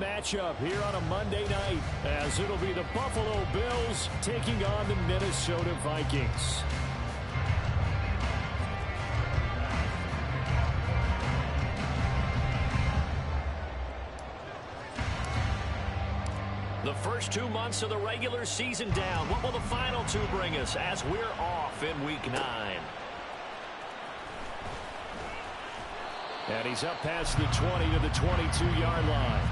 matchup here on a Monday night, as it'll be the Buffalo Bills taking on the Minnesota Vikings. The first 2 months of the regular season down. What will the final two bring us as we're off in Week 9? And he's up past the 20 to the 22-yard line.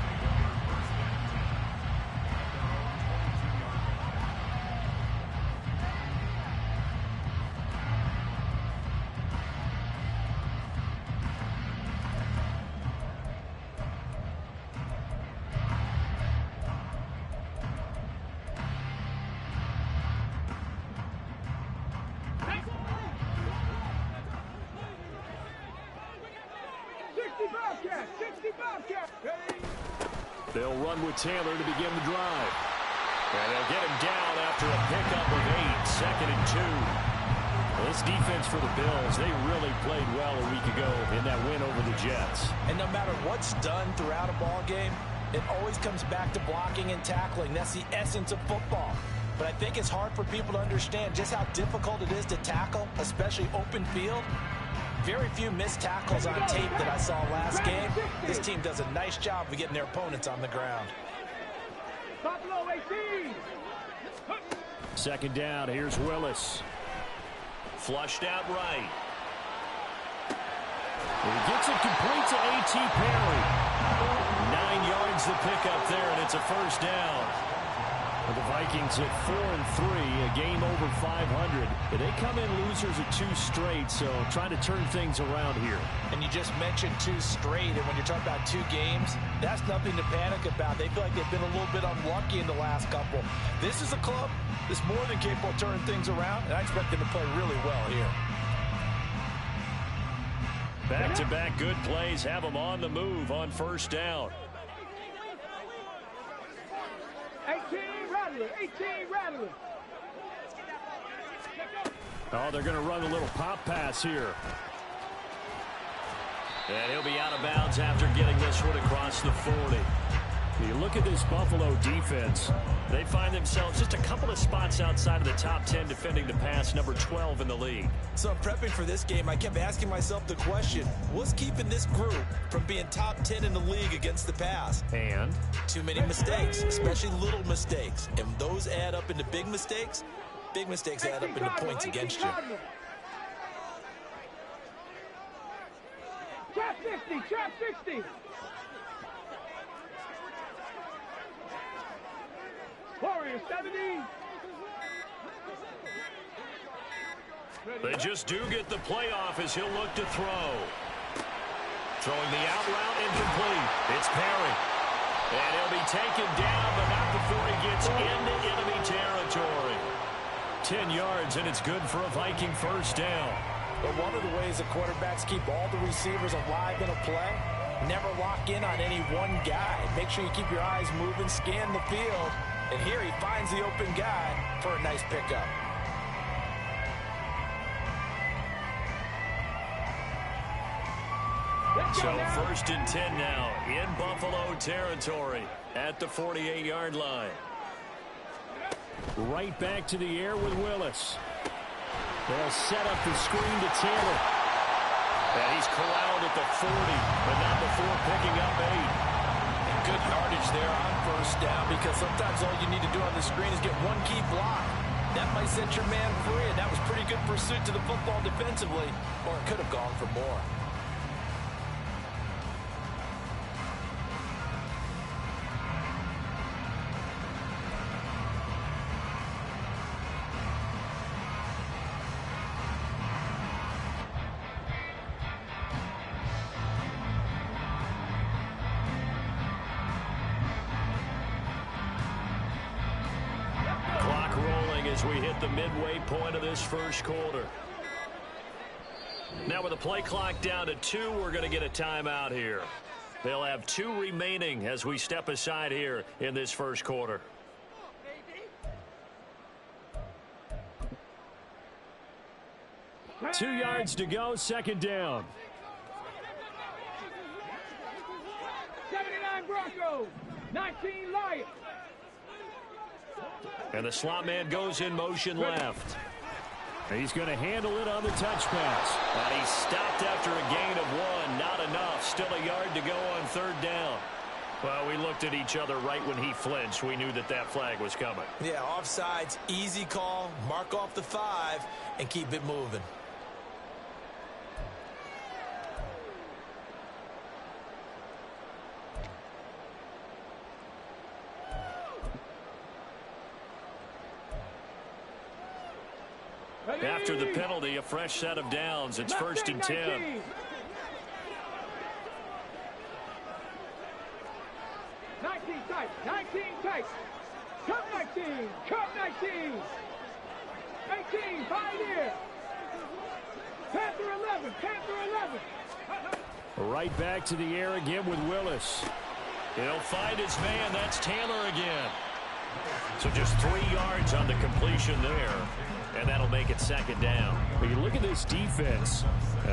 They'll run with Taylor to begin the drive. And they'll get him down after a pickup of 8, 2nd and 2. Well, this defense for the Bills, they really played well a week ago in that win over the Jets. And no matter what's done throughout a ball game, it always comes back to blocking and tackling. That's the essence of football. But I think it's hard for people to understand just how difficult it is to tackle, especially open field. Very few missed tackles on tape that I saw last game. This team does a nice job of getting their opponents on the ground. Second down, here's Willis. Flushed out right. He gets it complete to A.T. Perry. 9 yards to pick up there, and it's a first down. The Vikings at 4-3, a game over 500. They come in losers of 2 straight, so trying to turn things around here. And you just mentioned 2 straight, and when you're talking about 2 games, that's nothing to panic about. They feel like they've been a little bit unlucky in the last couple. This is a club that's more than capable of turning things around, and I expect them to play really well here. Back-to-back good plays have them on the move on first down. 18 Rattler. Oh, they're going to run a little pop pass here. And he'll be out of bounds after getting this one across the 40. You look at this Buffalo defense, they find themselves just a couple of spots outside of the top 10 defending the pass, number 12 in the league. So prepping for this game, I kept asking myself the question, what's keeping this group from being top 10 in the league against the pass? And? Too many mistakes, especially little mistakes. And those add up into big mistakes. Big mistakes add up into points against you. Trap 50. Warrior 70. They just do get the playoff as he'll look to throw. Throwing the out route incomplete. It's Perry. And he'll be taken down, but not before he gets into enemy territory. 10 yards, and it's good for a Viking first down. But one of the ways the quarterbacks keep all the receivers alive in a play, never lock in on any one guy. Make sure you keep your eyes moving, scan the field. And here he finds the open guy for a nice pickup. So first and 10 now in Buffalo territory at the 48-yard line. Right back to the air with Willis. They'll set up the screen to Taylor. And he's corralled at the 40, but not before picking up 8. Good yardage there on first down, because sometimes all you need to do on the screen is get one key block. That might set your man free, and that was pretty good pursuit to the football defensively, or it could have gone for more. As we hit the midway point of this first quarter. Now with the play clock down to 2, we're going to get a timeout here. They'll have 2 remaining as we step aside here in this first quarter. Two yards to go, second down. 79 Broncos. 19 Lions. And the slot man goes in motion left. He's going to handle it on the touch pass. And he's stopped after a gain of 1. Not enough. Still a yard to go on third down. Well, we looked at each other right when he flinched. We knew that that flag was coming. Yeah, offsides, easy call. Mark off the 5 and keep it moving. After the penalty, a fresh set of downs. It's 1st and 10. 19 tight, 19 tight. Cut 19, cut 19. 18, Pioneer. Panther 11, Panther 11. Right back to the air again with Willis. He'll find his man. That's Taylor again. So just 3 yards on the completion there. And that'll make it 2nd down. But you look at this defense.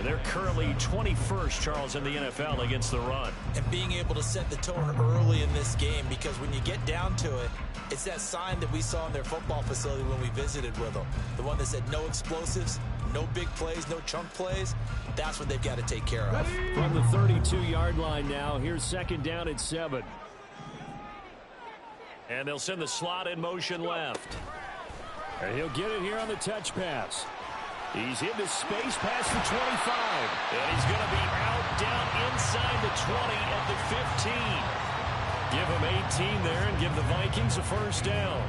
They're currently 21st, Charles, in the NFL against the run. And being able to set the tone early in this game, because when you get down to it, it's that sign that we saw in their football facility when we visited with them. The one that said no explosives, no big plays, no chunk plays. That's what they've got to take care of. From the 32-yard line now, here's 2nd down at 7. And they'll send the slot in motion left. And he'll get it here on the touch pass. He's into space past the 25. And he's going to be out down inside the 20 at the 15. Give him 18 there and give the Vikings a 1st down.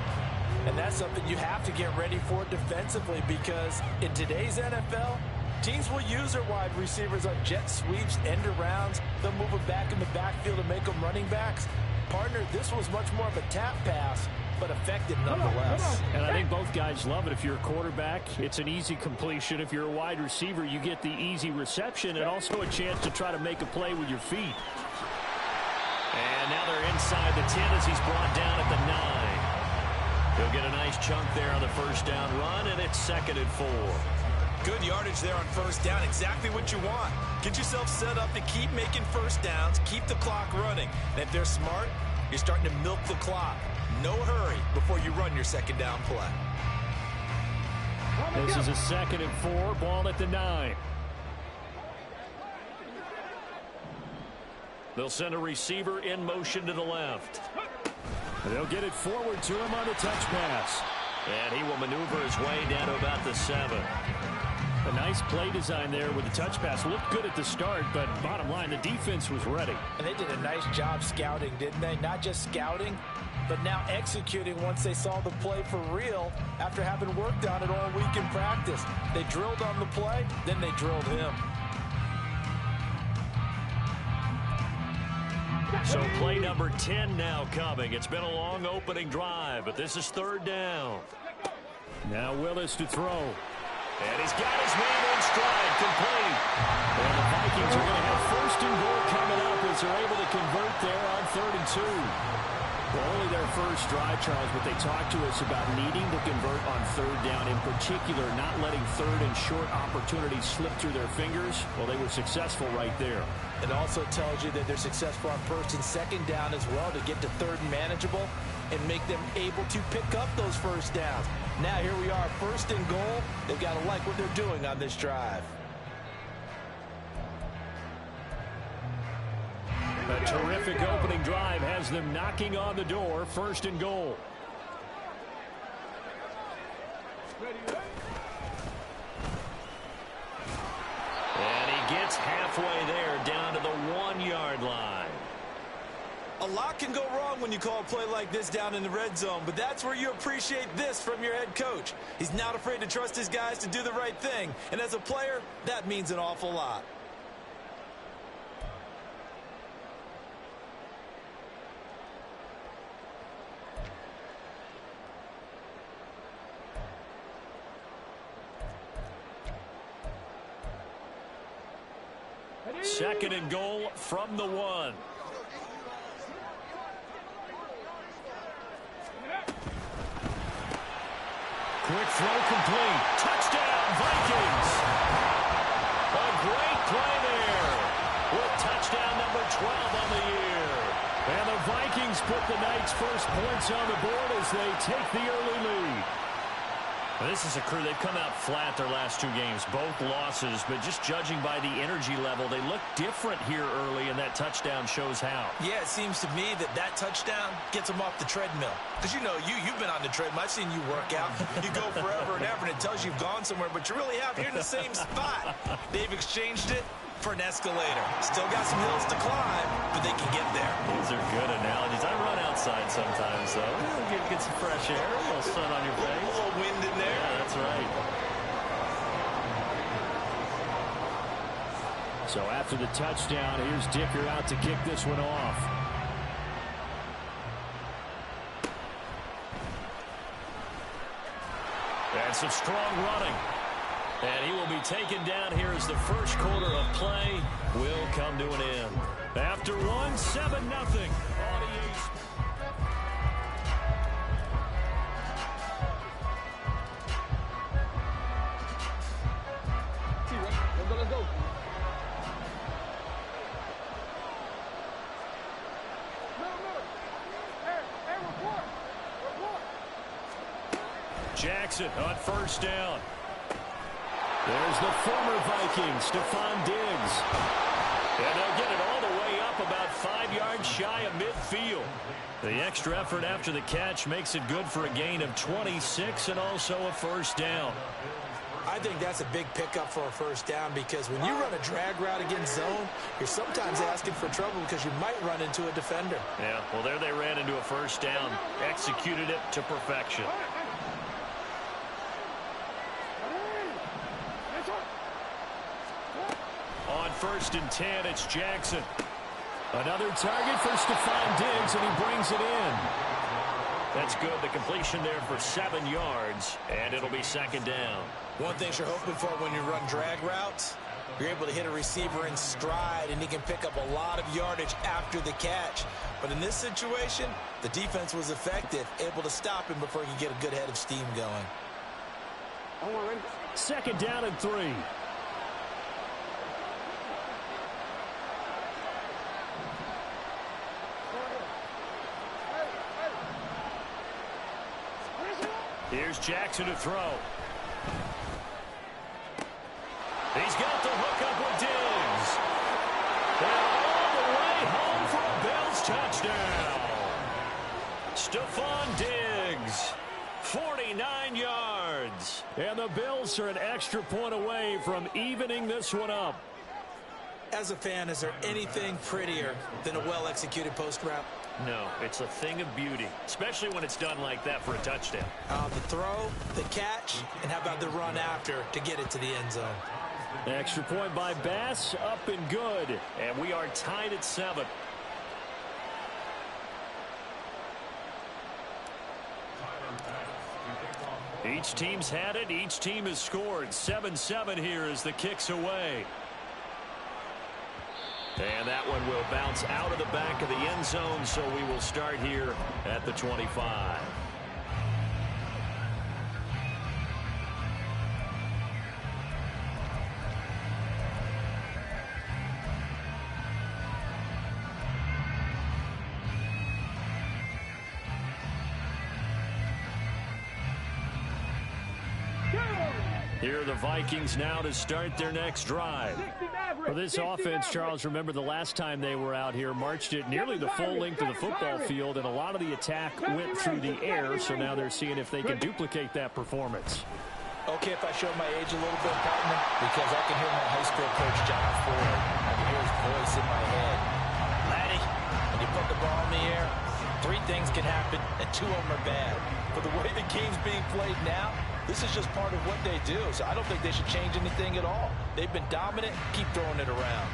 And that's something you have to get ready for defensively, because in today's NFL, teams will use their wide receivers on jet sweeps, end arounds. They'll move them back in the backfield to make them running backs. Partner, this was much more of a tap pass, but effective nonetheless. And I think both guys love it. If you're a quarterback, it's an easy completion. If you're a wide receiver, you get the easy reception and also a chance to try to make a play with your feet. And now they're inside the 10 as he's brought down at the 9. He'll get a nice chunk there on the 1st down run, and it's 2nd and 4. Good yardage there on 1st down. Exactly what you want. Get yourself set up to keep making 1st downs, keep the clock running. And if they're smart, you're starting to milk the clock. No hurry before you run your 2nd down play. This is a 2nd and 4, ball at the 9. They'll send a receiver in motion to the left. They'll get it forward to him on the touch pass. And he will maneuver his way down to about the 7. A nice play design there with the touch pass. Looked good at the start, but bottom line, the defense was ready. And they did a nice job scouting, didn't they? Not just scouting, but now executing once they saw the play for real after having worked on it all week in practice. They drilled on the play, then they drilled him. So play number 10 now coming. It's been a long opening drive, but this is 3rd down. Now Willis to throw. And he's got his man in stride, complete. And the Vikings are going to have 1st and goal coming up as they're able to convert there on 32. Well, only their first drive, Charles, but they talked to us about needing to convert on 3rd down, in particular, not letting 3rd and short opportunities slip through their fingers. Well, they were successful right there. It also tells you that they're successful on 1st and 2nd down as well to get to 3rd and manageable and make them able to pick up those 1st downs. Now here we are, 1st and goal. They've got to like what they're doing on this drive. A terrific opening drive has them knocking on the door. 1st and goal. And he gets halfway there, down to the 1-yard line. A lot can go wrong when you call a play like this down in the red zone, but that's where you appreciate this from your head coach. He's not afraid to trust his guys to do the right thing, and as a player, that means an awful lot. Second and goal from the 1. Quick throw complete. Touchdown, Vikings. A great play there with touchdown number 12 on the year. And the Vikings Vikings put the night's first points on the board as they take the early lead. This is a crew, they've come out flat their last 2 games, both losses, but just judging by the energy level, they look different here early, and that touchdown shows how. Yeah, it seems to me that touchdown gets them off the treadmill. Because, you know, you've been on the treadmill. I've seen you work out. You go forever and ever, and it tells you you've gone somewhere, but you really have. You're in the same spot. They've exchanged it for an escalator. Still got some hills to climb, but they can get there. These are good analogies. I run outside sometimes, though. Get some fresh air, a little sun on your face. A little wind in there. Yeah, that's right. So after the touchdown, here's Dicker out to kick this one off. And some strong running. And he will be taken down here as the first quarter of play will come to an end. After 7-0. Let's go. Hey, report. Jackson on first down. There's the former Viking, Stephon Diggs. And they'll get it all the way up about 5 yards shy of midfield. The extra effort after the catch makes it good for a gain of 26 and also a first down. I think that's a big pickup for a first down because when you run a drag route against zone, you're sometimes asking for trouble because you might run into a defender. Yeah, well, there they ran into a first down. Executed it to perfection. On 1st and 10, it's Jackson. Another target for Stephon Diggs, and he brings it in. That's good. The completion there for 7 yards, and it'll be 2nd down. One thing you're hoping for when you run drag routes, you're able to hit a receiver in stride, and he can pick up a lot of yardage after the catch. But in this situation, the defense was effective, able to stop him before he could get a good head of steam going. 2nd down and 3. Here's Jackson to throw. He's got the hook up with Diggs. And all the way home for a Bills touchdown. Stephon Diggs, 49 yards. And the Bills are an extra point away from evening this one up. As a fan, is there anything prettier than a well-executed post route? No, it's a thing of beauty, especially when it's done like that for a touchdown. The throw, the catch, and how about the run after to get it to the end zone? Extra point by Bass, up and good. And we are tied at 7. Each team's had it. Each team has scored. 7-7 here as the kick's away. And that one will bounce out of the back of the end zone, so we will start here at the 25. Here are the Vikings now to start their next drive. For this offense, Charles, remember the last time they were out here, marched it nearly the full length of the football field, and a lot of the attack went through the air, so now they're seeing if they can duplicate that performance. Okay, if I show my age a little bit, partner, because I can hear my high school coach, John Ford. I can hear his voice in my head. Laddie, when you put the ball in the air, 3 things can happen, and 2 of them are bad. But the way the game's being played now, this is just part of what they do, so I don't think they should change anything at all. They've been dominant. Keep throwing it around.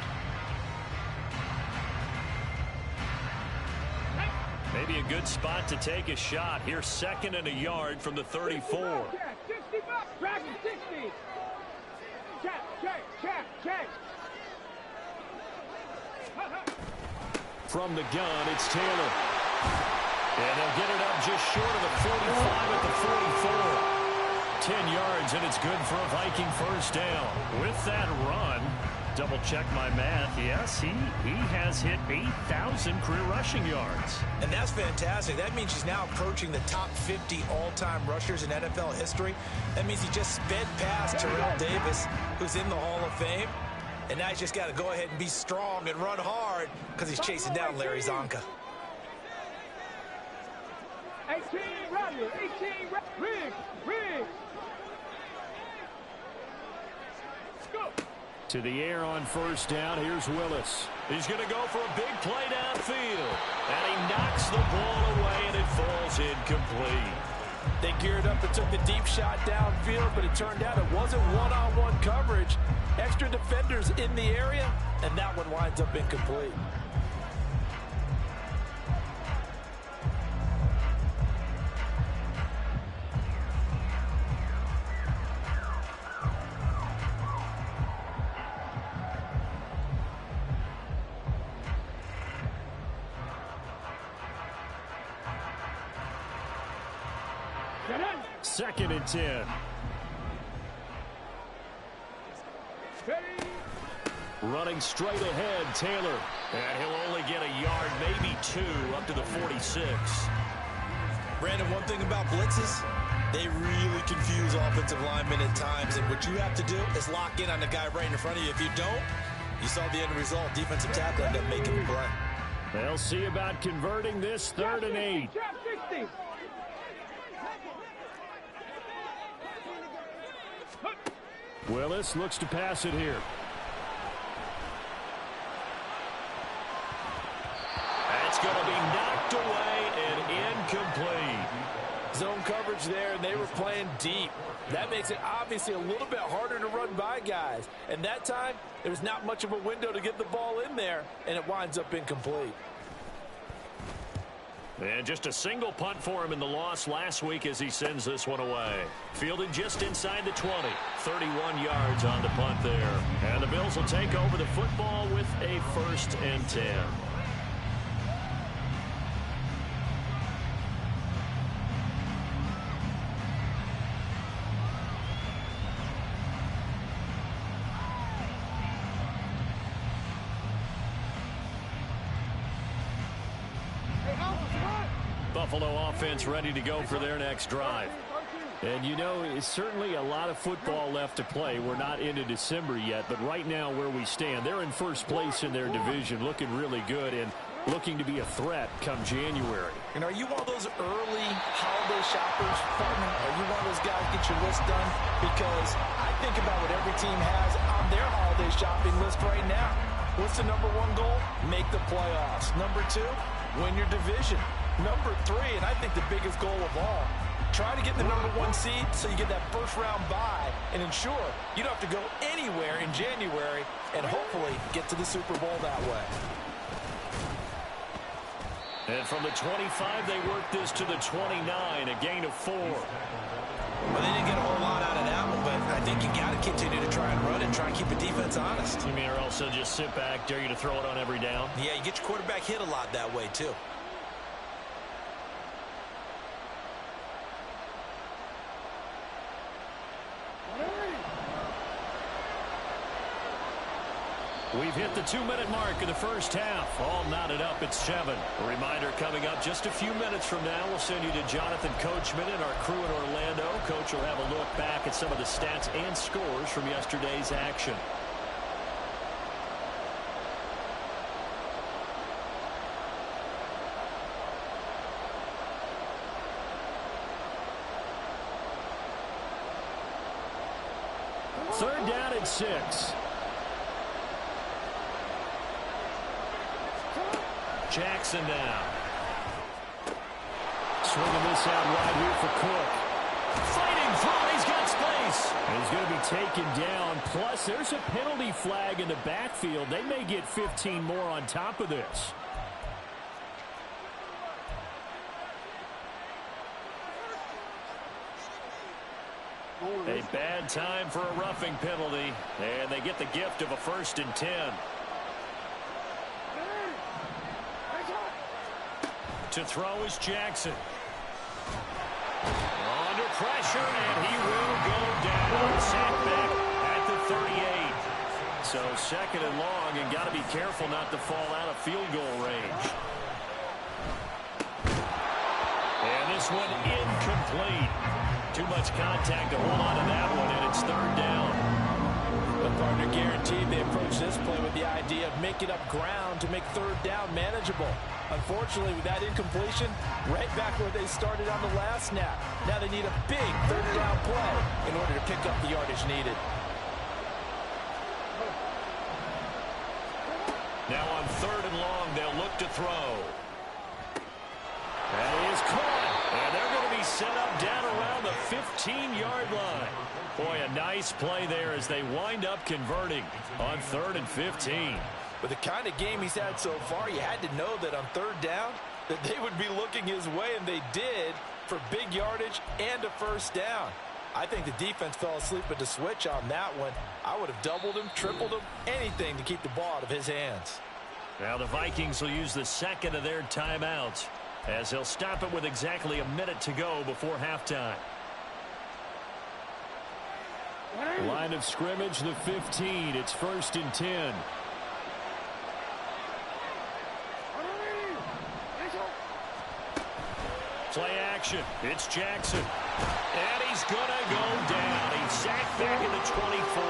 Maybe a good spot to take a shot. Here's 2nd and a yard from the 34. 60 bucks, track 60. Check. From the gun, it's Taylor. And they'll get it up just short of the 45 at the 44. 10 yards, and it's good for a Viking first down. With that run, double check my math. Yes, he has hit 8,000 career rushing yards. And that's fantastic. That means he's now approaching the top 50 all-time rushers in NFL history. That means he just sped past Terrell Davis, who's in the Hall of Fame. And now he's just got to go ahead and be strong and run hard because he's chasing down Larry Zonka. 18, Rodney. 18, Riggs. Go. To the air on first down. Here's Willis. He's going to go for a big play downfield. And he knocks the ball away, and it falls incomplete. They geared up and took the deep shot downfield, but it turned out it wasn't one-on-one coverage. Extra defenders in the area, and that one winds up incomplete. Second and 10. Running straight ahead, Taylor. And he'll only get a yard, maybe two, up to the 46. Brandon, one thing about blitzes, they really confuse offensive linemen at times. And what you have to do is lock in on the guy right in front of you. If you don't, you saw the end result. Defensive tackle ended up making the play. They'll see about converting this 3rd and 8. Willis looks to pass it here. That's going to be knocked away and incomplete. Zone coverage there, and they were playing deep. That makes it obviously a little bit harder to run by guys. And that time, there's not much of a window to get the ball in there, and it winds up incomplete. And just a single punt for him in the loss last week as he sends this one away. Fielded just inside the 20. 31 yards on the punt there. And the Bills will take over the football with a 1st and 10. Buffalo offense ready to go for their next drive. And you know, it's certainly a lot of football left to play. We're not into December yet, but right now where we stand, they're in first place in their division, looking really good and looking to be a threat come January. And are you one of those early holiday shoppers, partner? Are you one of those guys get your list done? Because I think about what every team has on their holiday shopping list right now. What's the number one goal? Make the playoffs. Number two, win your division. Number three, and I think the biggest goal of all, try to get the number one seed so you get that first round bye and ensure you don't have to go anywhere in January and hopefully get to the Super Bowl that way. And from the 25, they work this to the 29, a gain of 4. Well, they didn't get a whole lot out of that one, but I think you got to continue to try and run it, try and keep the defense honest. You mean or else they'll just sit back, dare you to throw it on every down? Yeah, you get your quarterback hit a lot that way, too. We've hit the 2-minute mark of the first half. All knotted up at 7. A reminder coming up just a few minutes from now. We'll send you to Jonathan Coachman and our crew in Orlando. Coach will have a look back at some of the stats and scores from yesterday's action. Third down and 6. Jackson now. Swinging this out right here for Cook. Fighting through. He's got space. He's going to be taken down. Plus, there's a penalty flag in the backfield. They may get 15 more on top of this. A bad time for a roughing penalty. And they get the gift of a 1st and 10. To throw is Jackson. Under pressure, and he will go down. Sacked back at the 38. So second and long, and got to be careful not to fall out of field goal range. And this one incomplete. Too much contact to hold on to that one, and it's third down. The partner guaranteed they approach this play with the idea of making up ground to make third down manageable. Unfortunately, with that incompletion, right back where they started on the last snap. Now they need a big third down play in order to pick up the yardage needed. Now on third and long, they'll look to throw. That is caught. And they're going to be set up down around the 15-yard line. Boy, a nice play there as they wind up converting on 3rd and 15. With the kind of game he's had so far, you had to know that on third down that they would be looking his way, and they did, for big yardage and a first down. I think the defense fell asleep at the switch on that one. I would have doubled him, tripled him, anything to keep the ball out of his hands. Now the Vikings will use the second of their timeouts as they'll stop it with exactly a minute to go before halftime. Line of scrimmage, the 15. It's 1st and 10. Play action. It's Jackson. And he's going to go down. He's sacked back at the 24.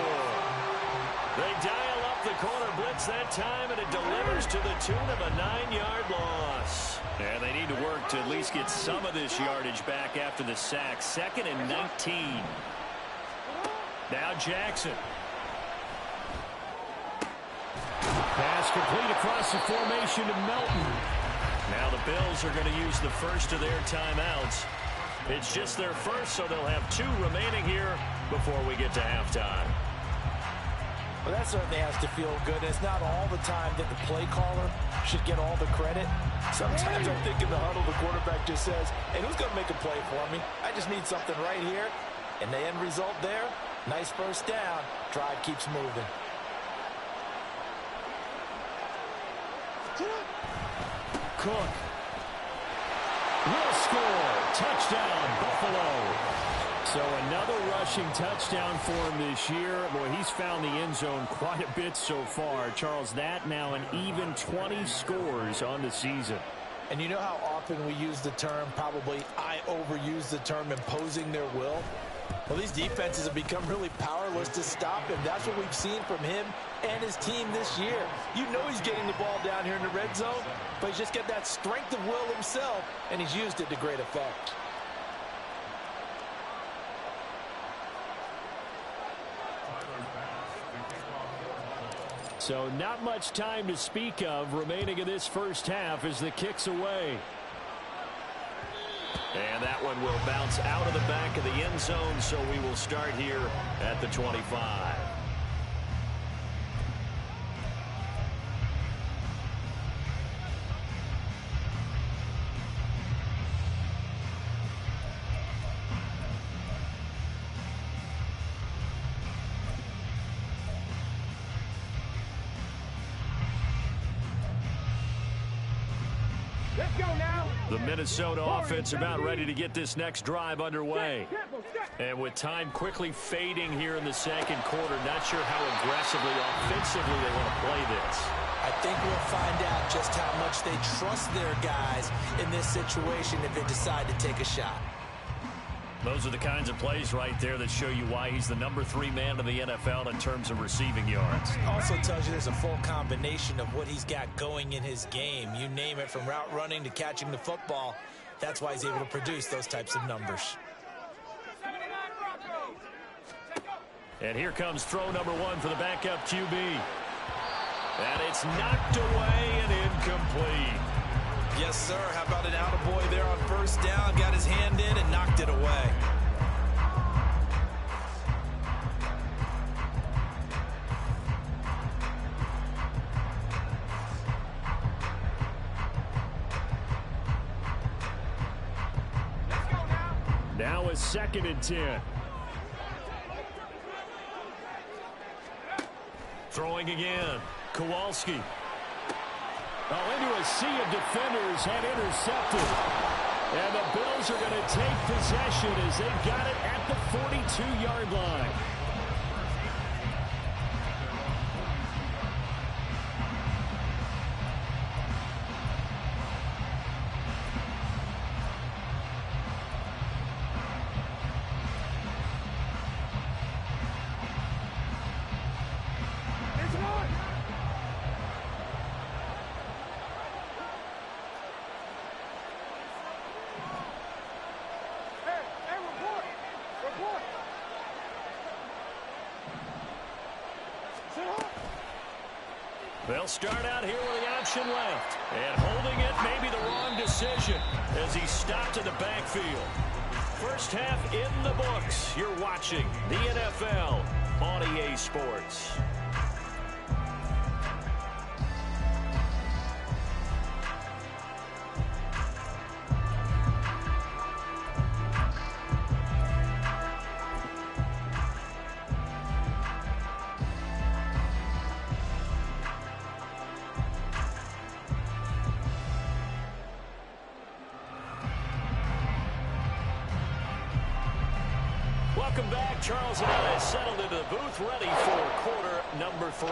They dial up the corner blitz that time, and it delivers to the tune of a 9-yard loss. And they need to work to at least get some of this yardage back after the sack. 2nd and 19. Now Jackson. Pass complete across the formation to Melton. Now the Bills are going to use the first of their timeouts. It's just their first, so they'll have 2 remaining here before we get to halftime. Well, that certainly has to feel good. It's not all the time that the play caller should get all the credit. Sometimes I think in the huddle, the quarterback just says, hey, who's going to make a play for me? I just need something right here. And the end result there, nice first down. Drive keeps moving. Cook will score. Touchdown, Buffalo. So another rushing touchdown for him this year. Boy, he's found the end zone quite a bit so far. Charles, that now an even 20 scores on the season. And you know how often we use the term, probably I overuse the term, imposing their will? Well, these defenses have become really powerless to stop him. That's what we've seen from him and his team this year. You know he's getting the ball down here in the red zone, but he's just got that strength of will himself, and he's used it to great effect. So not much time to speak of remaining in this first half as the kick's away. And that one will bounce out of the back of the end zone, so we will start here at the 25. Let's go now. The Minnesota offense about ready to get this next drive underway. And with time quickly fading here in the second quarter, not sure how aggressively, offensively they want to play this. I think we'll find out just how much they trust their guys in this situation if they decide to take a shot. Those are the kinds of plays right there that show you why he's the number 3 man in the NFL in terms of receiving yards. Also tells you there's a full combination of what he's got going in his game. You name it, from route running to catching the football. That's why he's able to produce those types of numbers. And here comes throw number 1 for the backup QB. And it's knocked away and incomplete. Yes, sir. How about an attaboy there on first down? Got his hand in and knocked it away. Now a 2nd and 10. Throwing again. Kowalski. Oh, into a sea of defenders, had intercepted. And the Bills are going to take possession as they've got it at the 42-yard line. They'll start out here with the option left. And holding it may be the wrong decision as he stopped in the backfield. First half in the books. You're watching the NFL on EA Sports. Welcome back. Charles and I settled into the booth, ready for quarter number 3.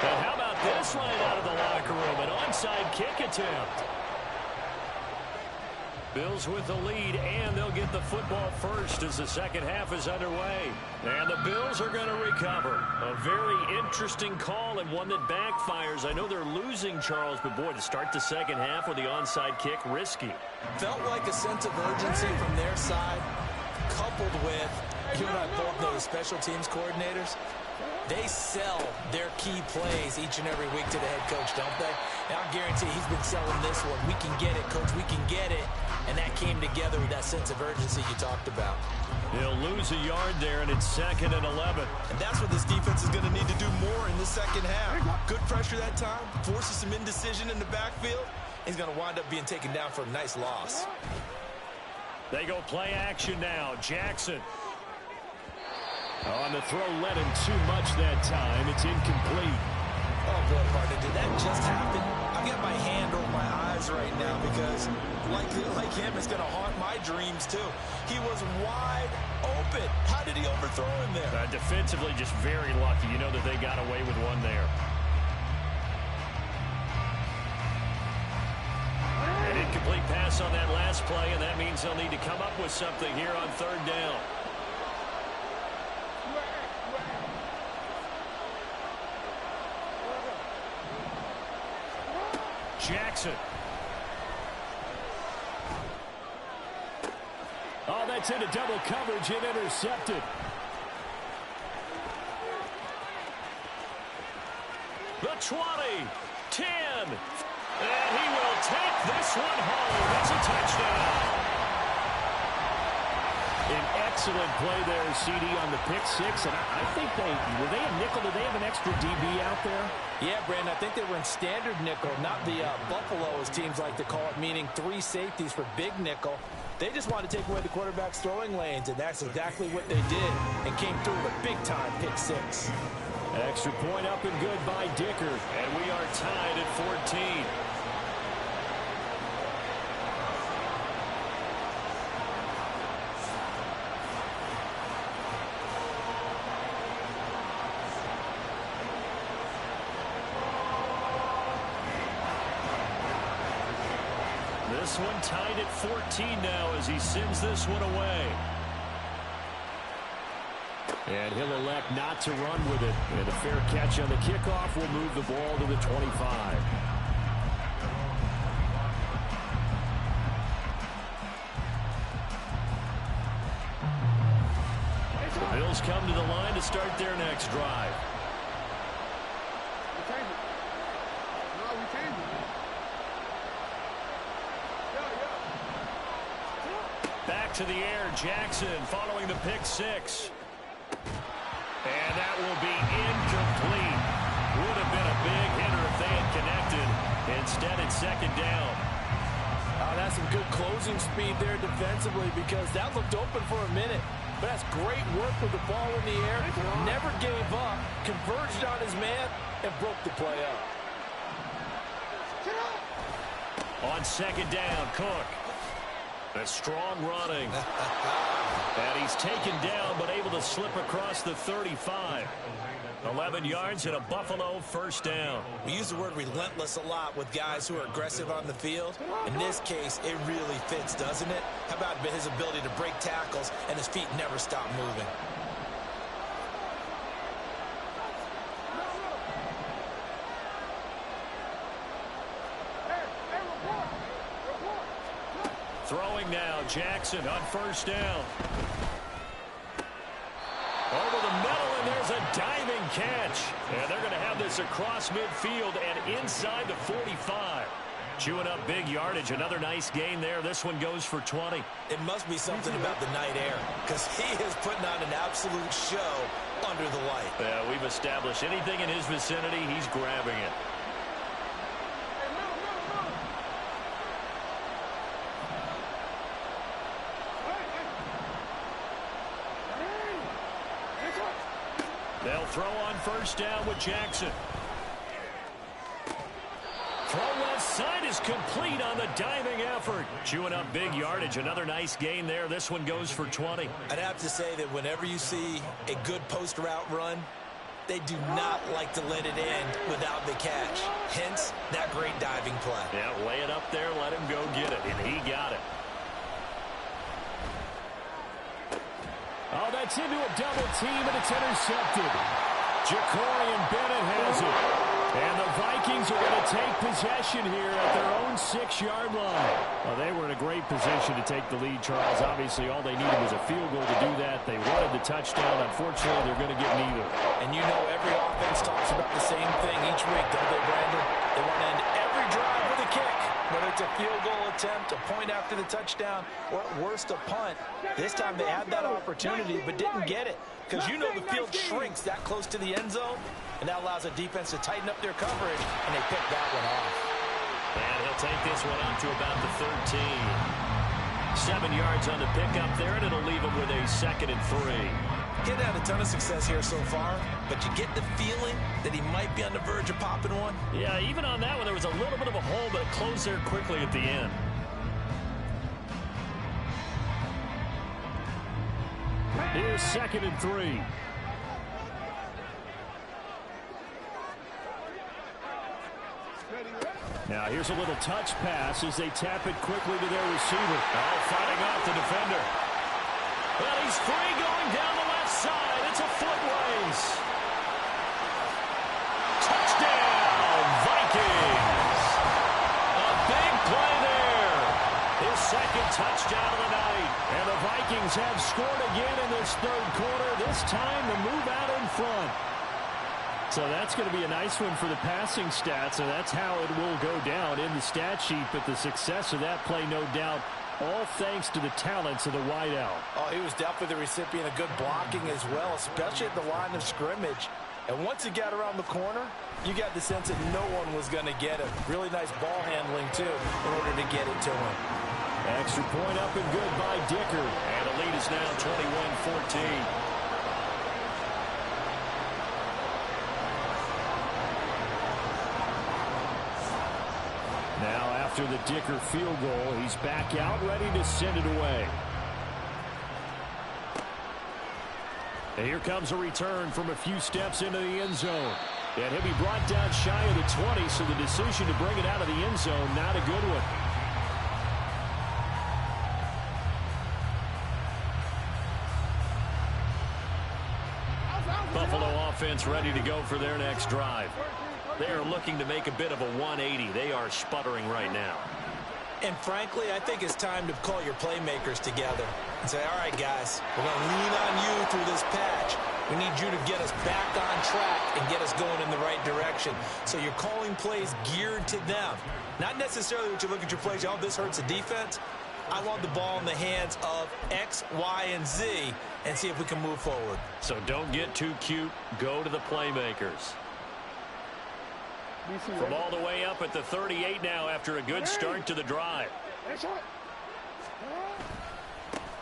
And how about this line out of the locker room? An onside kick attempt. Bills with the lead, and they'll get the football first as the second half is underway. And the Bills are going to recover. A very interesting call and one that backfires. I know they're losing, Charles, but boy, to start the second half with the onside kick, risky. Felt like a sense of urgency from their side, coupled with, you and I both know the special teams coordinators. They sell their key plays each and every week to the head coach, don't they? And I guarantee he's been selling this one. We can get it, coach. We can get it. And that came together with that sense of urgency you talked about. He'll lose a yard there, and it's 2nd and 11. And that's what this defense is going to need to do more in the second half. Good pressure that time, forces some indecision in the backfield. He's going to wind up being taken down for a nice loss. They go play action now. Jackson. On the throw, led him too much that time. It's incomplete. Oh, boy, partner, did that just happen? I've got my hand over my eyes right now because, like him, it's going to haunt my dreams, too. He was wide open. How did he overthrow him there? Defensively, just very lucky. You know that they got away with one there. An incomplete pass on that last play, and that means they'll need to come up with something here on 3rd down. Jackson. Oh, that's into double coverage and intercepted. The 20, 10, and he will take this one home. It's a touchdown. An excellent play there, CD, on the pick 6. And I think were they a nickel? Did they have an extra DB out there? Yeah, Brandon, I think they were in standard nickel, not the Buffalo, as teams like to call it, meaning 3 safeties for big nickel. They just wanted to take away the quarterback's throwing lanes, and that's exactly what they did, and came through with a big-time pick 6. Extra point up and good by Dicker. And we are tied at 14. This one tied at 14 now as he sends this one away. And he'll elect not to run with it. And a fair catch on the kickoff will move the ball to the 25. The Bills come to the line to start their next drive. Back to the air, Jackson following the pick 6. And that will be incomplete. Would have been a big hitter if they had connected. Instead, it's 2nd down. That's some good closing speed there defensively because that looked open for a minute. But that's great work with the ball in the air. Never gave up, converged on his man, and broke the play up. On 2nd down, Cook. A strong running. And he's taken down, but able to slip across the 35. 11 yards and a Buffalo 1st down. We use the word relentless a lot with guys who are aggressive on the field. In this case, it really fits, doesn't it? How about his ability to break tackles and his feet never stop moving? Throwing now, Jackson on first down. Over the middle, and there's a diving catch. And they're going to have this across midfield and inside the 45. Chewing up big yardage. Another nice gain there. This one goes for 20. It must be something about the night air, because he is putting on an absolute show under the light. Yeah, we've established anything in his vicinity, he's grabbing it. They'll throw on first down with Jackson. Throw left side is complete on the diving effort. Chewing up big yardage. Another nice gain there. This one goes for 20. I'd have to say that whenever you see a good post route run, they do not like to let it end without the catch. Hence, that great diving play. Yeah, lay it up there, let him go get it, and he got it. Oh, that's into a double team, and it's intercepted. Jacorian Bennett has it. And the Vikings are going to take possession here at their own 6-yard line. Well, they were in a great position to take the lead, Charles. Obviously, all they needed was a field goal to do that. They wanted the touchdown. Unfortunately, they're going to get neither. And you know every offense talks about the same thing each week, don't they, Brandon? They want to end every drive with a kick. Whether it's a field goal attempt, a point after the touchdown, or at worst a punt. This time they had that opportunity but didn't get it. Because you know the field shrinks that close to the end zone, and that allows a defense to tighten up their coverage, and they pick that one off. And he'll take this one up to about the 13. 7 yards on the pickup there, and it'll leave him with a 2nd and 3. He hasn't had a ton of success here so far, but you get the feeling that he might be on the verge of popping one. Yeah, even on that one, there was a little bit of a hole, but it closed there quickly at the end. Here's 2nd and 3. Now here's a little touch pass as they tap it quickly to their receiver. Oh, fighting off the defender. Well, he's free going down the left side. It's a foot race. Touchdown, Vikings. A big play there. His 2nd touchdown of the night. And the Vikings have scored again in this 3rd quarter. This time to move out in front. So that's going to be a nice one for the passing stats, and that's how it will go down in the stat sheet. But the success of that play, no doubt, all thanks to the talents of the wideout. Oh, he was definitely the recipient of good blocking as well, especially at the line of scrimmage. And once he got around the corner, you got the sense that no one was going to get him. Really nice ball handling, too, in order to get it to him. Extra point up and good by Dicker. And the lead is now 21-14. Now after the Dicker field goal, he's back out ready to send it away. And here comes a return from a few steps into the end zone. And he'll be brought down shy of the 20, so the decision to bring it out of the end zone, not a good one. Buffalo offense ready to go for their next drive. They are looking to make a bit of a 180. They are sputtering right now. And frankly, I think it's time to call your playmakers together and say, all right, guys, we're going to lean on you through this patch. We need you to get us back on track and get us going in the right direction. So you're calling plays geared to them. Not necessarily what you look at your plays, oh, this hurts the defense. I want the ball in the hands of X, Y, and Z and see if we can move forward. So don't get too cute. Go to the playmakers. From all the way up at the 38 now after a good start to the drive.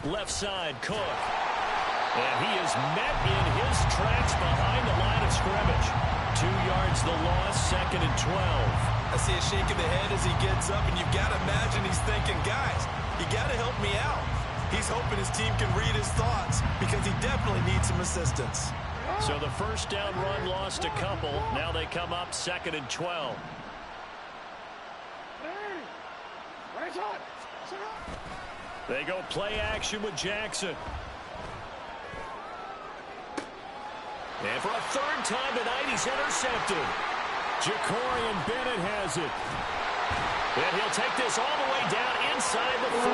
Left side, Cook. And he is met in his tracks behind the line of scrimmage. 2 yards the loss, 2nd and 12. I see a shake of the head as he gets up, and you've got to imagine he's thinking, guys, you got to help me out. He's hoping his team can read his thoughts because he definitely needs some assistance. So the first down run lost a couple. Now they come up 2nd and 12. They go play action with Jackson. And for a 3rd time tonight, he's intercepted. Jacorian Bennett has it. And he'll take this all the way down inside the 40.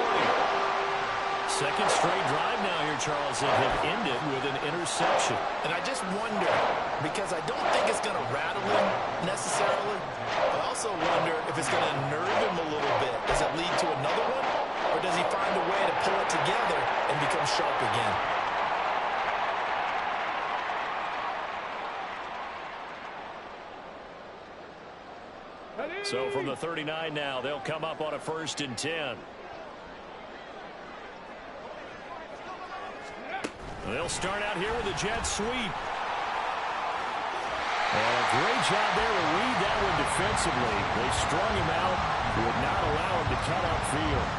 Second straight drive now here, Charles, that have ended with an interception. And I just wonder, because I don't think it's going to rattle him necessarily, I also wonder if it's going to nerve him a little bit. Does it lead to another one? Or does he find a way to pull it together and become sharp again? So from the 39 now, they'll come up on a 1st and 10. They'll start out here with a jet sweep. And a great job there to read that one defensively. They strung him out, would not allow him to cut upfield.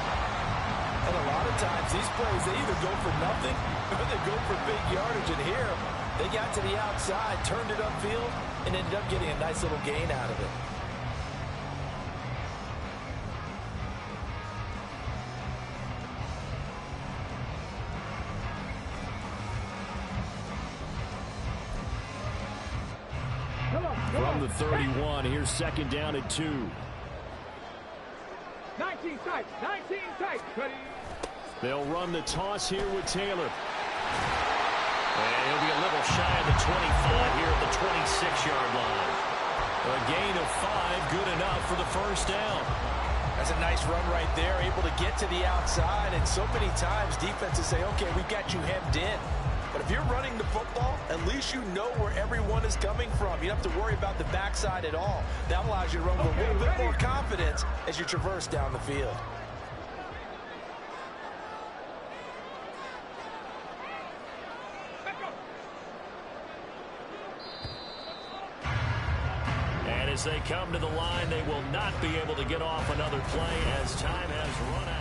And a lot of times, these plays, they either go for nothing or they go for big yardage. And here, they got to the outside, turned it upfield, and ended up getting a nice little gain out of it. From the 31, here's 2nd down at 2. 19 tight, 19 tight. Ready. They'll run the toss here with Taylor. And he'll be a little shy of the 25 here at the 26-yard line. A gain of 5, good enough for the 1st down. That's a nice run right there, able to get to the outside. And so many times defenses say, okay, we've got you hemmed in. But if you're running the football, at least you know where everyone is coming from. You don't have to worry about the backside at all. That allows you to run with a little bit more confidence as you traverse down the field. And as they come to the line, they will not be able to get off another play as time has run out.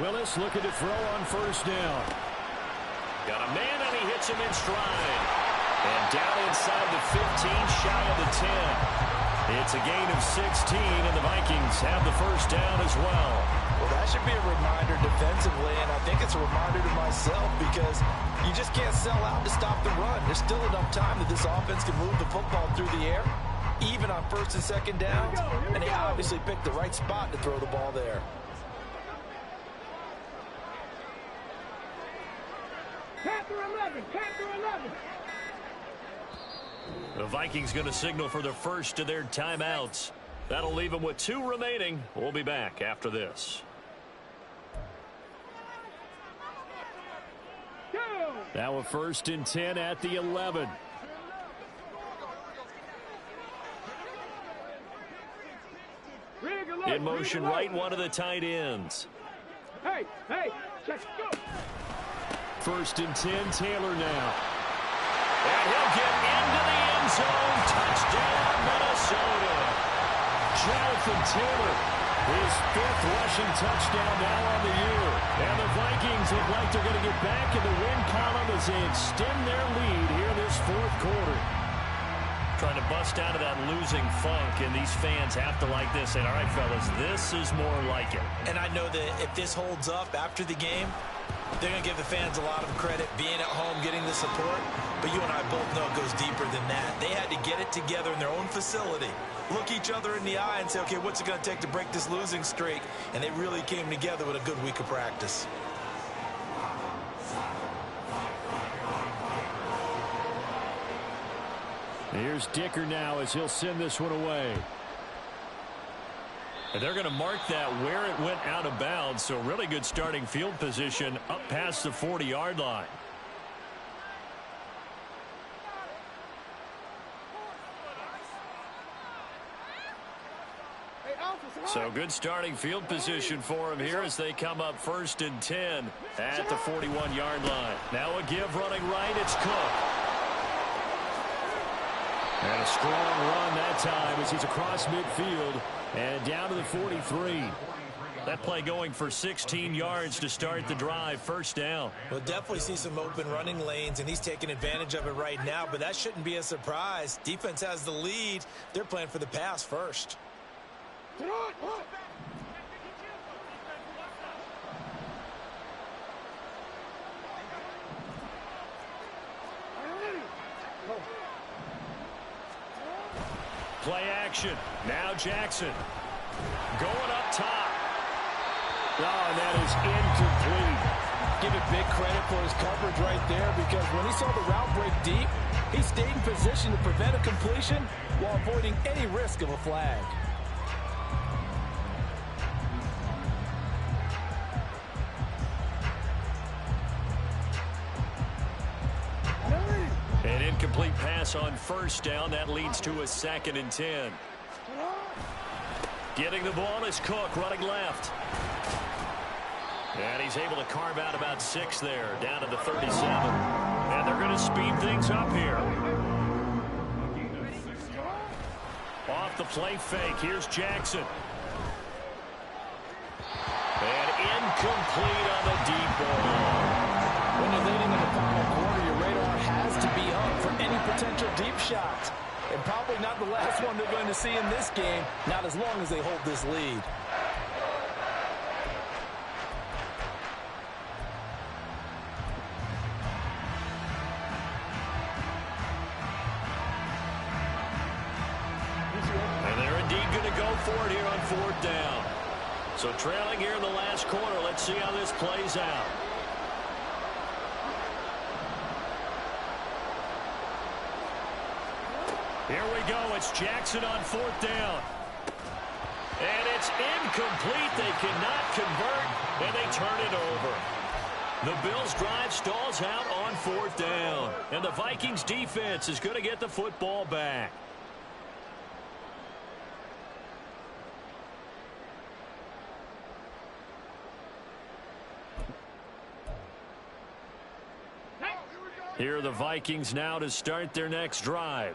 Willis looking to throw on 1st down. Got a man, and he hits him in stride. And down inside the 15, shy of the 10. It's a gain of 16, and the Vikings have the 1st down as well. Well, that should be a reminder defensively, and I think it's a reminder to myself because you just can't sell out to stop the run. There's still enough time that this offense can move the football through the air, even on 1st and 2nd downs, and they obviously picked the right spot to throw the ball there. Panther 11, Panther 11. The Vikings going to signal for the first of their timeouts. That'll leave them with 2 remaining. We'll be back after this. Now a 1st and 10 at the 11. In motion right, one of the tight ends. Hey, check, go. 1st and 10, Taylor now. And he'll get into the end zone. Touchdown, Minnesota. Jonathan Taylor, his 5th rushing touchdown now on the year. And the Vikings look like they're going to get back in the win column as they extend their lead here in this 4th quarter. Trying to bust out of that losing funk, and these fans have to like this. And all right, fellas, this is more like it. And I know that if this holds up after the game, they're going to give the fans a lot of credit being at home, getting the support. But you and I both know it goes deeper than that. They had to get it together in their own facility, look each other in the eye and say, okay, what's it going to take to break this losing streak? And they really came together with a good week of practice. Here's Dicker now as he'll send this one away. And they're going to mark that where it went out of bounds, so really good starting field position up past the 40-yard line. So good starting field position for him here as they come up 1st and 10 at the 41-yard line. Now a give running right, it's Cook. And a strong run that time as he's across midfield and down to the 43. That play going for 16 yards to start the drive. First down. We'll definitely see some open running lanes, and he's taking advantage of it right now, but that shouldn't be a surprise. Defense has the lead. They're playing for the pass first. Play action. Now Jackson. Going up top. Oh, and that is incomplete. Give it big credit for his coverage right there, because when he saw the route break deep, he stayed in position to prevent a completion while avoiding any risk of a flag. An incomplete pass on first down. That leads to a 2nd and 10. Getting the ball is Cook running left. And he's able to carve out about 6 there, down to the 37. And they're going to speed things up here. Off the play fake, here's Jackson. And incomplete on the deep ball. When you're leading in the final quarter, your radar has to be up for any potential deep shots. And probably not the last one they're going to see in this game, not as long as they hold this lead. For it here on 4th down. So trailing here in the last quarter. Let's see how this plays out. Here we go. It's Jackson on 4th down. And it's incomplete. They cannot convert, and they turn it over. The Bills' drive stalls out on 4th down. And the Vikings defense is going to get the football back. Here are the Vikings now to start their next drive.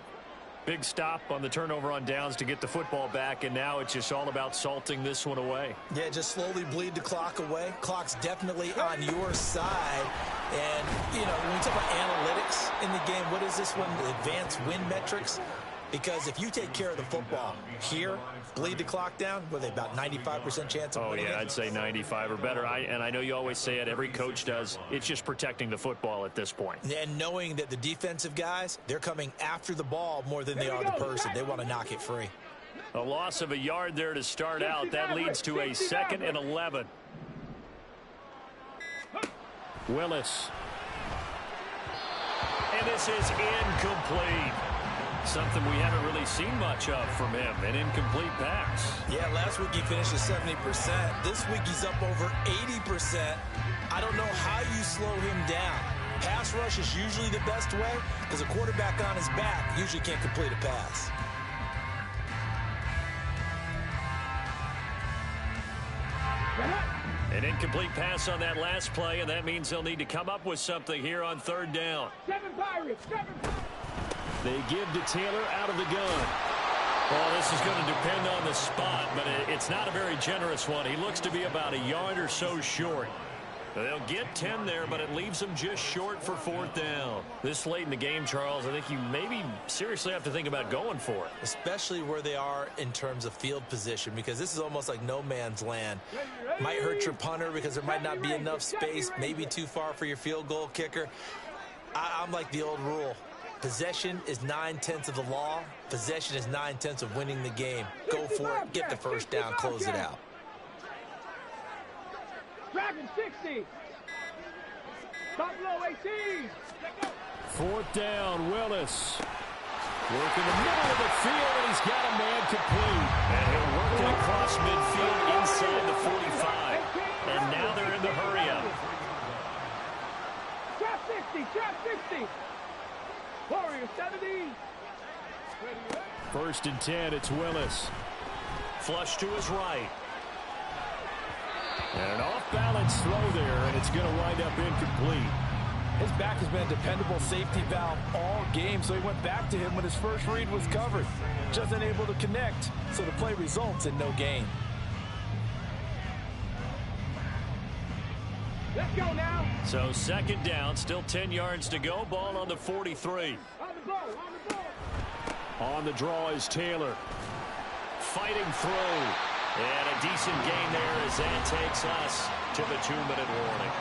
Big stop on the turnover on downs to get the football back, and now it's just all about salting this one away. Yeah, just slowly bleed the clock away. Clock's definitely on your side. And, you know, when we talk about analytics in the game, what is this one? The advanced win metrics? Because if you take care of the football here, bleed the clock down, what are they, about 95% chance of winning? Yeah, I'd say 95 or better. And I know you always say it, every coach does. It's just protecting the football at this point. And knowing that the defensive guys, they're coming after the ball more than they are the person. They want to knock it free. A loss of a yard there to start out. That leads to a 2nd and 11. Willis. And this is incomplete. Something we haven't really seen much of from him, an incomplete pass. Yeah, last week he finished at 70%. This week he's up over 80%. I don't know how you slow him down. Pass rush is usually the best way because a quarterback on his back usually can't complete a pass. An incomplete pass on that last play, and that means they'll need to come up with something here on 3rd down. 7 Pirates, 7 Pirates. They give to Taylor out of the gun. Well, this is going to depend on the spot, but it's not a very generous one. He looks to be about a yard or so short. They'll get 10 there, but it leaves them just short for 4th down. This late in the game, Charles, I think you maybe seriously have to think about going for it. Especially where they are in terms of field position, because this is almost like no man's land. Might hurt your punter because there might not be enough space, maybe too far for your field goal kicker. I'm like the old rule. Possession is 9/10 of the law. Possession is 9/10 of winning the game. Go for it. Get the first down. Close it out. Dragon 60. Buffalo 18. 4th down, Willis. Work in the middle of the field, and he's got a man complete. And he'll work it across midfield inside the 45. And now they're in the hurry-up. Trap 60. Trap 60. Warrior 70. 1st and 10, it's Willis. Flush to his right. And an off-balance throw there, and it's going to wind up incomplete. His back has been a dependable safety valve all game, so he went back to him when his first read was covered. Just unable to connect, so the play results in no gain. Let's go now. So second down, still 10 yards to go. Ball on the 43. On the ball, on the ball. On the draw is Taylor. Fighting through. And a decent gain there as that takes us to the 2-minute warning.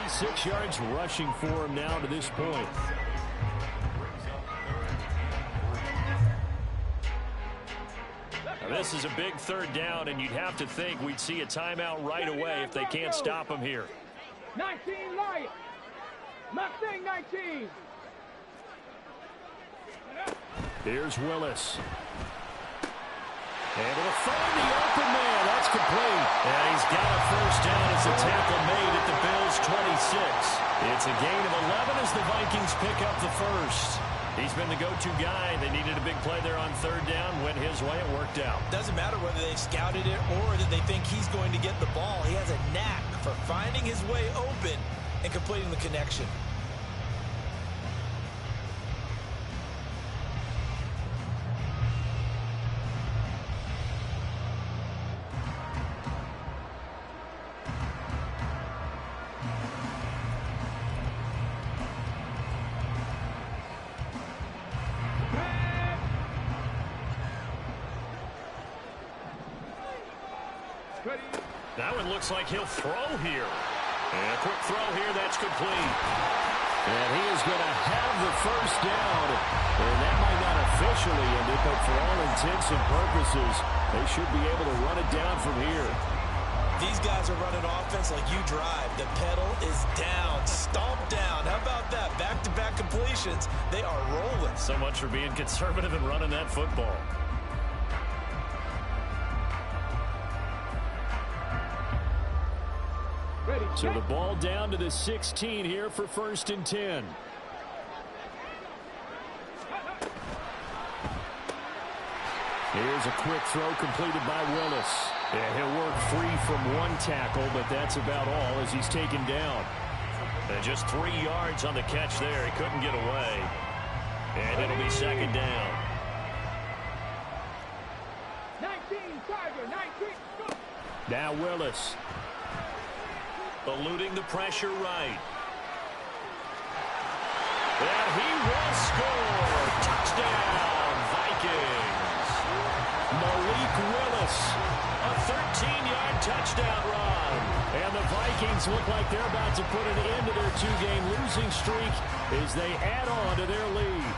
Six yards rushing for him now to this point. Now this is a big third down, and you'd have to think we'd see a timeout right away if they can't stop him here. 19 Lions. Mustang 19. Here's Willis. Able to find the open man. That's complete. And he's got a first down as a tackle made at the Bills' 26. It's a gain of 11 as the Vikings pick up the first. He's been the go-to guy. They needed a big play there on third down. Went his way. It worked out. Doesn't matter whether they scouted it or that they think he's going to get the ball. He has a knack for finding his way open and completing the connection. That one looks like he'll throw here. And a quick throw here, that's complete. And he is going to have the first down. And that might not officially end it, but for all intents and purposes, they should be able to run it down from here. These guys are running offense like you drive. The pedal is down, stomp down. How about that? Back-to-back completions. They are rolling. So much for being conservative and running that football. So the ball down to the 16 here for 1st and 10. Here's a quick throw completed by Willis. Yeah, he'll work free from one tackle, but that's about all as he's taken down. And just 3 yards on the catch there. He couldn't get away. And it'll be second down. 19, Tiger, 19. Go. Now Willis. Eluding the pressure right. And he will score. Touchdown, Vikings. Malik Willis. A 13-yard touchdown run. And the Vikings look like they're about to put an end to their 2-game losing streak as they add on to their lead.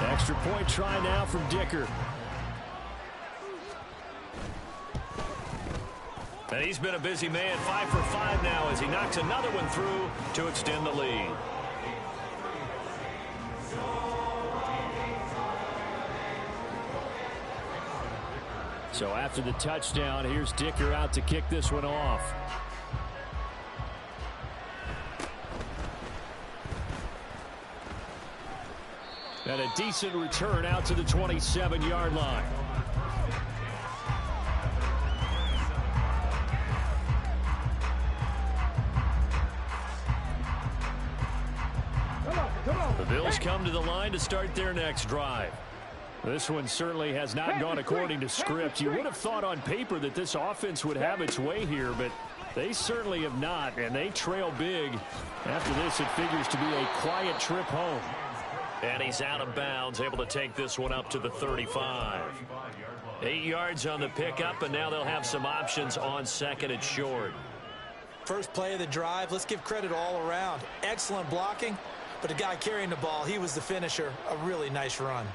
Extra point try now from Dicker. And he's been a busy man, 5 for 5 now as he knocks another one through to extend the lead. So after the touchdown, here's Dicker out to kick this one off. And a decent return out to the 27-yard line. The Bills come to the line to start their next drive. This one certainly has not gone according to script. You would have thought on paper that this offense would have its way here, but they certainly have not, and they trail big. After this, it figures to be a quiet trip home. And he's out of bounds, able to take this one up to the 35. 8 yards on the pickup, and now they'll have some options on second and short. First play of the drive, let's give credit all around. Excellent blocking, but the guy carrying the ball, he was the finisher. A really nice run.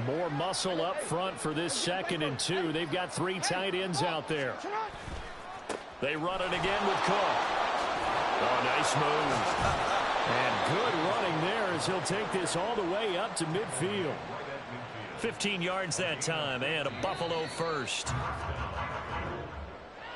More muscle up front for this 2nd and 2. They've got 3 tight ends out there. They run it again with Cook. Oh, nice move. And good running there as he'll take this all the way up to midfield. 15 yards that time and a Buffalo first.